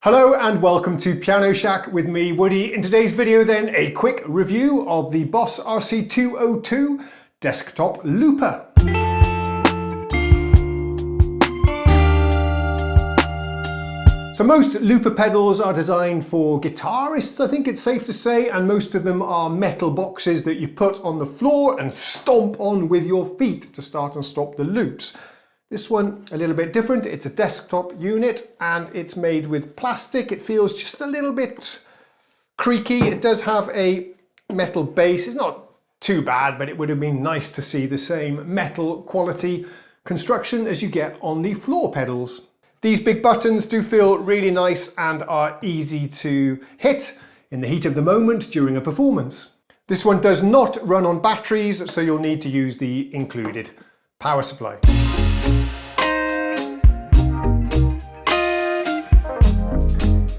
Hello and welcome to Piano Shack with me, Woody. In today's video then, a quick review of the Boss RC-202 desktop looper. So most looper pedals are designed for guitarists, I think it's safe to say, and most of them are metal boxes that you put on the floor and stomp on with your feet to start and stop the loops. This one, a little bit different. It's a desktop unit and it's made with plastic. It feels just a little bit creaky. It does have a metal base. It's not too bad, but it would have been nice to see the same metal quality construction as you get on the floor pedals. These big buttons do feel really nice and are easy to hit in the heat of the moment during a performance. This one does not run on batteries, so you'll need to use the included power supply.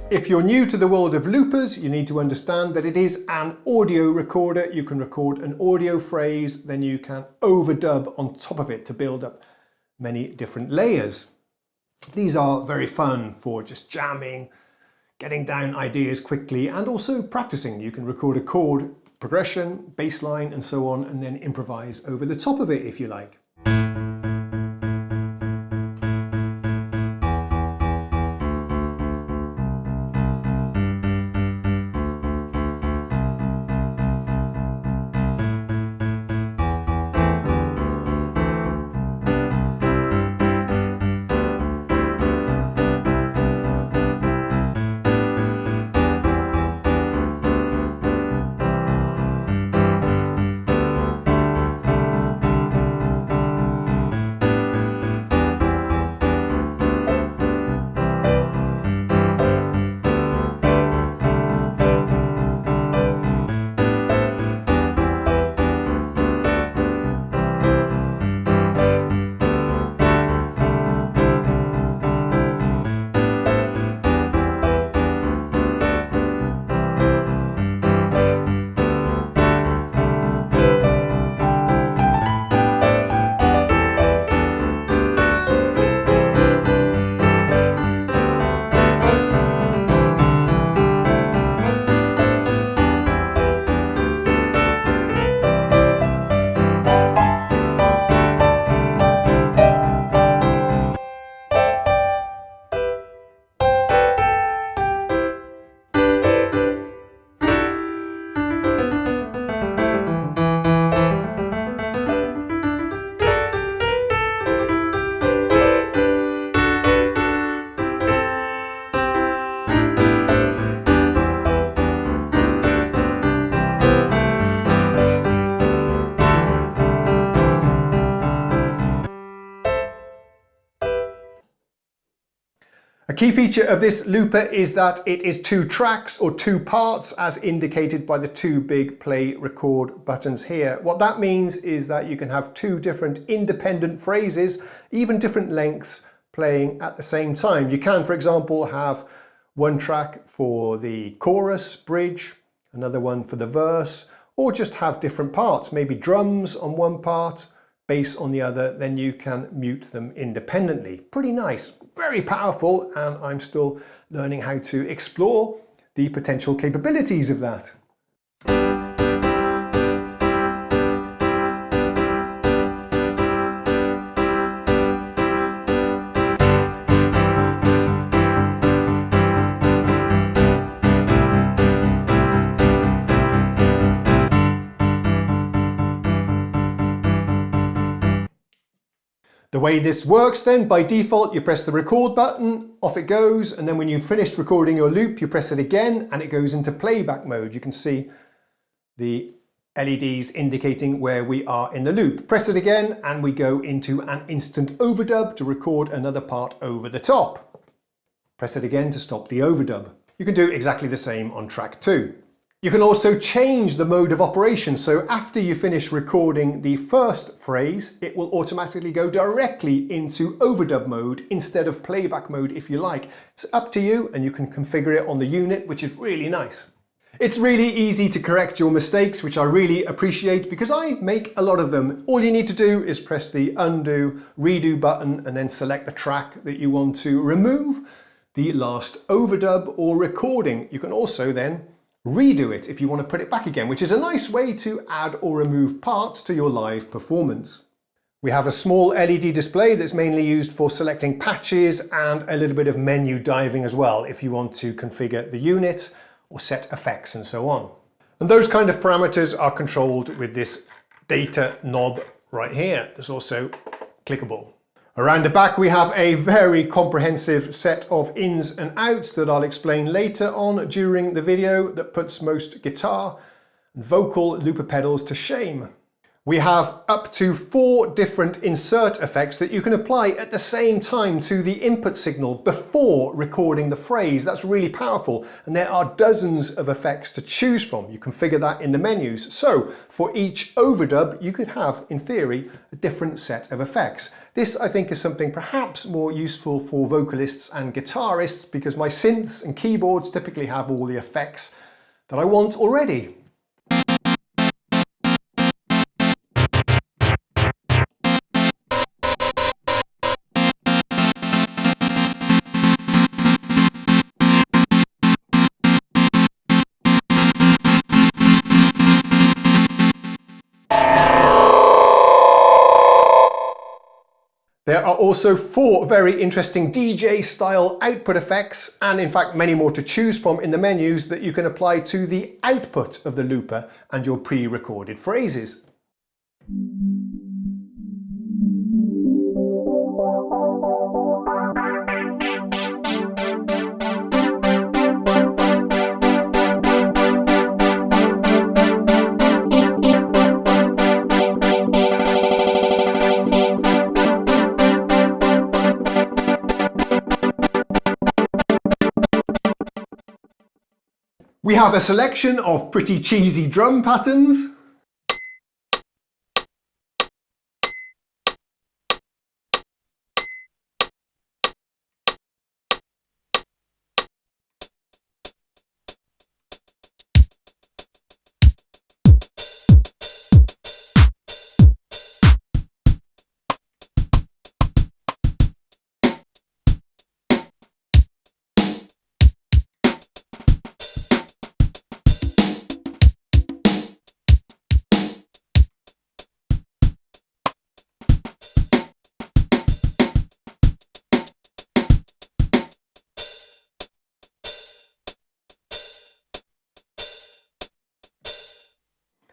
If you're new to the world of loopers, you need to understand that it is an audio recorder. You can record an audio phrase, then you can overdub on top of it to build up many different layers. These are very fun for just jamming, getting down ideas quickly, and also practicing. You can record a chord progression, bass line, and so on, and then improvise over the top of it if you like. A key feature of this looper is that it is two tracks or two parts as indicated by the two big play record buttons here. What that means is that you can have two different independent phrases, even different lengths, playing at the same time. You can, for example, have one track for the chorus, bridge, another one for the verse, or just have different parts, maybe drums on one part, bass on the other, then you can mute them independently. Pretty nice, very powerful, and I'm still learning how to explore the potential capabilities of that. The way this works then, by default, you press the record button, off it goes, and then when you've finished recording your loop, you press it again and it goes into playback mode. You can see the LEDs indicating where we are in the loop. Press it again and we go into an instant overdub to record another part over the top. Press it again to stop the overdub. You can do exactly the same on track 2. You can also change the mode of operation, so after you finish recording the first phrase, it will automatically go directly into overdub mode instead of playback mode if you like. It's up to you and you can configure it on the unit, which is really nice. It's really easy to correct your mistakes, which I really appreciate because I make a lot of them. All you need to do is press the undo, redo button and then select the track that you want to remove. the last overdub or recording. You can also then redo it if you want to put it back again, which is a nice way to add or remove parts to your live performance. We have a small LED display that's mainly used for selecting patches and a little bit of menu diving as well if you want to configure the unit or set effects and so on. And those kind of parameters are controlled with this data knob right here. That's also clickable. Around the back we have a very comprehensive set of ins and outs that I'll explain later on during the video that puts most guitar and vocal looper pedals to shame. We have up to 4 different insert effects that you can apply at the same time to the input signal before recording the phrase. That's really powerful, and there are dozens of effects to choose from. You configure that in the menus. So for each overdub, you could have, in theory, a different set of effects. This, I think, is something perhaps more useful for vocalists and guitarists because my synths and keyboards typically have all the effects that I want already. There are also 4 very interesting DJ style output effects, and in fact many more to choose from in the menus that you can apply to the output of the looper and your pre-recorded phrases. We have a selection of pretty cheesy drum patterns.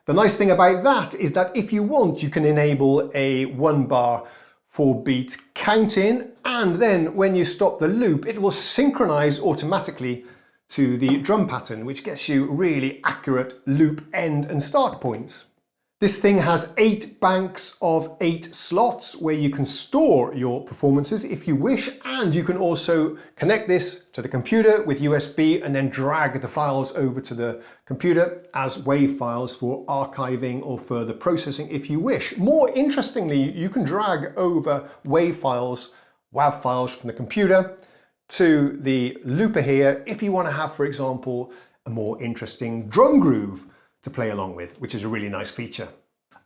The nice thing about that is that if you want, you can enable a 1-bar 4-beat count in, and then when you stop the loop, it will synchronize automatically to the drum pattern, which gets you really accurate loop end and start points. This thing has 8 banks of 8 slots where you can store your performances if you wish, and you can also connect this to the computer with USB and then drag the files over to the computer as WAV files for archiving or further processing if you wish. More interestingly, you can drag over WAV files, WAV files from the computer to the looper here if you want to have, for example, a more interesting drum groove to play along with, which is a really nice feature.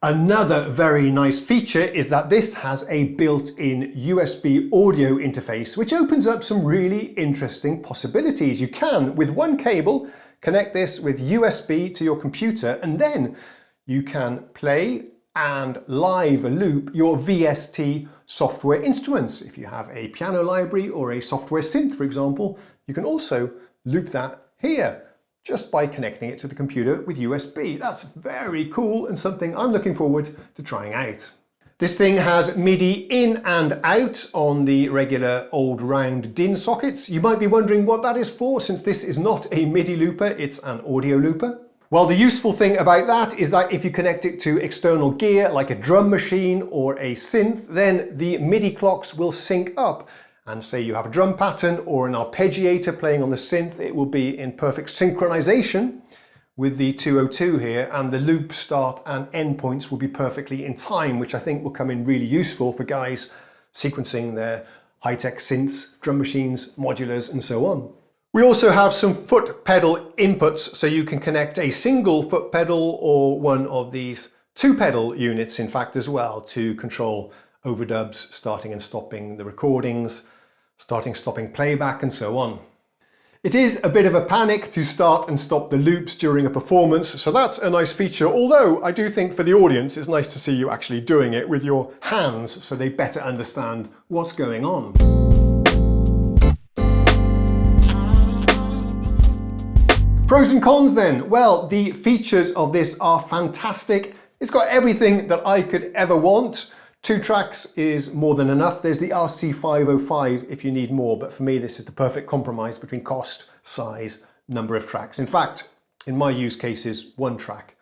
Another very nice feature is that this has a built-in USB audio interface, which opens up some really interesting possibilities. You can, with one cable, connect this with USB to your computer, and then you can play and live loop your VST software instruments. If you have a piano library or a software synth, for example, you can also loop that here, just by connecting it to the computer with USB. That's very cool and something I'm looking forward to trying out. This thing has MIDI in and out on the regular old round DIN sockets. You might be wondering what that is for, since this is not a MIDI looper, it's an audio looper. Well, the useful thing about that is that if you connect it to external gear like a drum machine or a synth, then the MIDI clocks will sync up. And say you have a drum pattern or an arpeggiator playing on the synth, it will be in perfect synchronization with the 202 here, and the loop start and end points will be perfectly in time, which I think will come in really useful for guys sequencing their high-tech synths, drum machines, modulars, and so on. We also have some foot pedal inputs, so you can connect a single foot pedal or one of these 2-pedal units, in fact, as well, to control overdubs, starting and stopping the recordings, starting, stopping playback and so on. It is a bit of a panic to start and stop the loops during a performance, so that's a nice feature, although I do think for the audience it's nice to see you actually doing it with your hands so they better understand what's going on. Pros and cons then. Well, the features of this are fantastic. It's got everything that I could ever want. 2 tracks is more than enough. There's the RC-202 if you need more, but for me this is the perfect compromise between cost, size, number of tracks. In fact, in my use cases, 1 track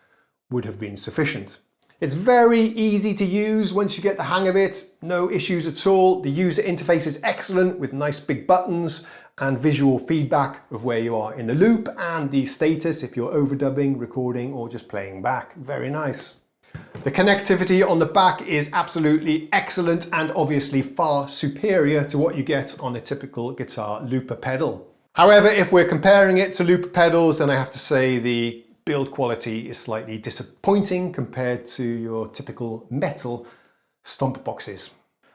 would have been sufficient. It's very easy to use once you get the hang of it, no issues at all. The user interface is excellent with nice big buttons and visual feedback of where you are in the loop and the status if you're overdubbing, recording or just playing back. Very nice. The connectivity on the back is absolutely excellent and obviously far superior to what you get on a typical guitar looper pedal. However, if we're comparing it to looper pedals, then I have to say the build quality is slightly disappointing compared to your typical metal stomp boxes.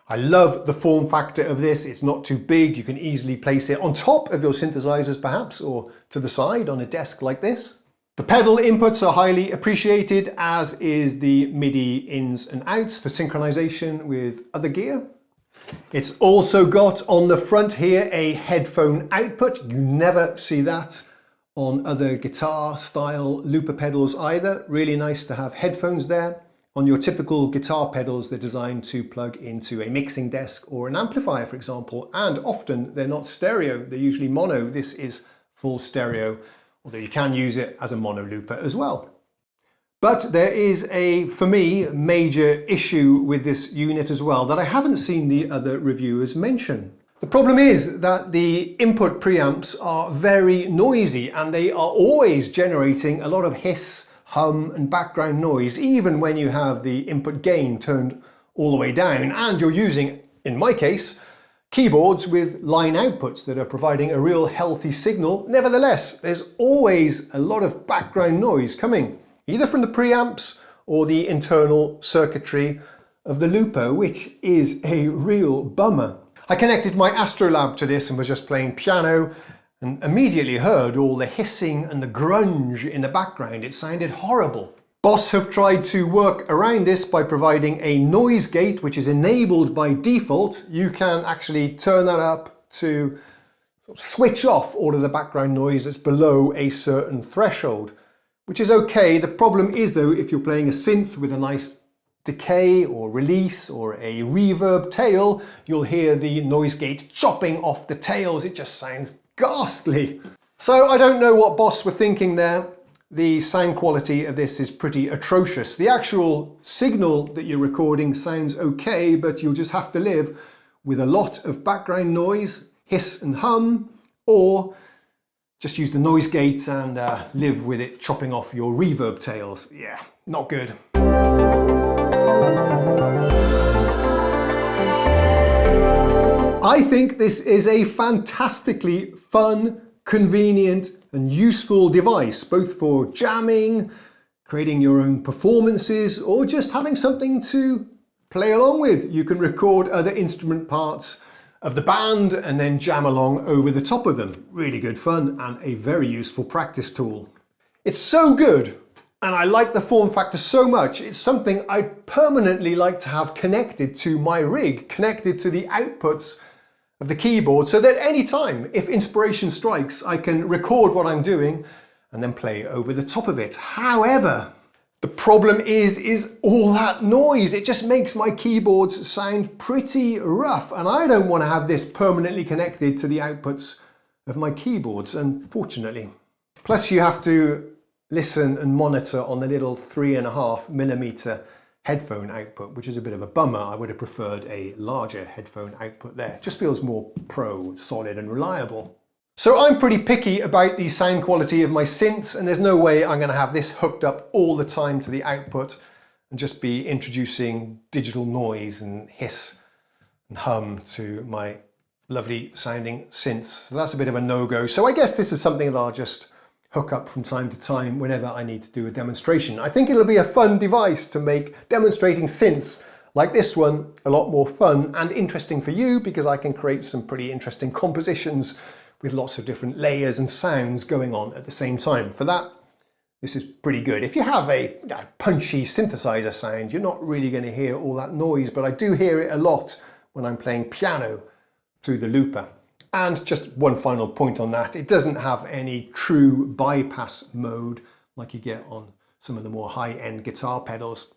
I love the form factor of this. It's not too big. You can easily place it on top of your synthesizers perhaps, or to the side on a desk like this. The pedal inputs are highly appreciated, as is the MIDI ins and outs for synchronization with other gear. It's also got on the front here a headphone output. You never see that on other guitar style looper pedals either. Really nice to have headphones there. On your typical guitar pedals, they're designed to plug into a mixing desk or an amplifier, for example, and often they're not stereo, they're usually mono. This is full stereo, although you can use it as a mono looper as well. But there is a, for me, major issue with this unit as well that I haven't seen the other reviewers mention. The problem is that the input preamps are very noisy and they are always generating a lot of hiss, hum and background noise, even when you have the input gain turned all the way down and you're using, in my case, keyboards with line outputs that are providing a real healthy signal. Nevertheless, there's always a lot of background noise coming, either from the preamps or the internal circuitry of the looper, which is a real bummer. I connected my Astrolab to this and was just playing piano and immediately heard all the hissing and the grunge in the background. It sounded horrible. Boss have tried to work around this by providing a noise gate, which is enabled by default. You can actually turn that up to switch off all of the background noise that's below a certain threshold, which is okay. The problem is though, if you're playing a synth with a nice decay or release or a reverb tail, you'll hear the noise gate chopping off the tails. It just sounds ghastly. So I don't know what Boss were thinking there. The sound quality of this is pretty atrocious. The actual signal that you're recording sounds okay, but you'll just have to live with a lot of background noise, hiss and hum, or just use the noise gate and live with it chopping off your reverb tails. Yeah, not good. I think this is a fantastically fun, convenient and useful device, both for jamming, creating your own performances, or just having something to play along with. You can record other instrument parts of the band and then jam along over the top of them. Really good fun and a very useful practice tool. It's so good, and I like the form factor so much. It's something I'd permanently like to have connected to my rig, connected to the outputs of the keyboard, so that any time, if inspiration strikes, I can record what I'm doing and then play over the top of it. However, the problem is all that noise. It just makes my keyboards sound pretty rough, and I don't want to have this permanently connected to the outputs of my keyboards, unfortunately. Plus you have to listen and monitor on the little 3.5mm headphone output, which is a bit of a bummer. I would have preferred a larger headphone output there. It just feels more pro, solid and reliable. So I'm pretty picky about the sound quality of my synths, and there's no way I'm going to have this hooked up all the time to the output and just be introducing digital noise and hiss and hum to my lovely sounding synths. So that's a bit of a no-go. So I guess this is something that I'll just hook up from time to time whenever I need to do a demonstration. I think it'll be a fun device to make demonstrating synths like this one a lot more fun and interesting for you, because I can create some pretty interesting compositions with lots of different layers and sounds going on at the same time. For that, this is pretty good. If you have a punchy synthesizer sound, you're not really going to hear all that noise, but I do hear it a lot when I'm playing piano through the looper. And just one final point on that, it doesn't have any true bypass mode like you get on some of the more high-end guitar pedals.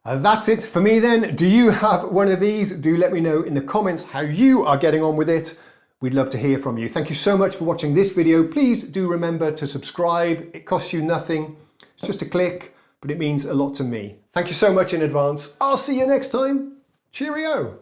That's it for me then. Do you have one of these? Do let me know in the comments how you are getting on with it. We'd love to hear from you. Thank you so much for watching this video. Please do remember to subscribe. It costs you nothing. It's just a click, but it means a lot to me. Thank you so much in advance. I'll see you next time. Cheerio.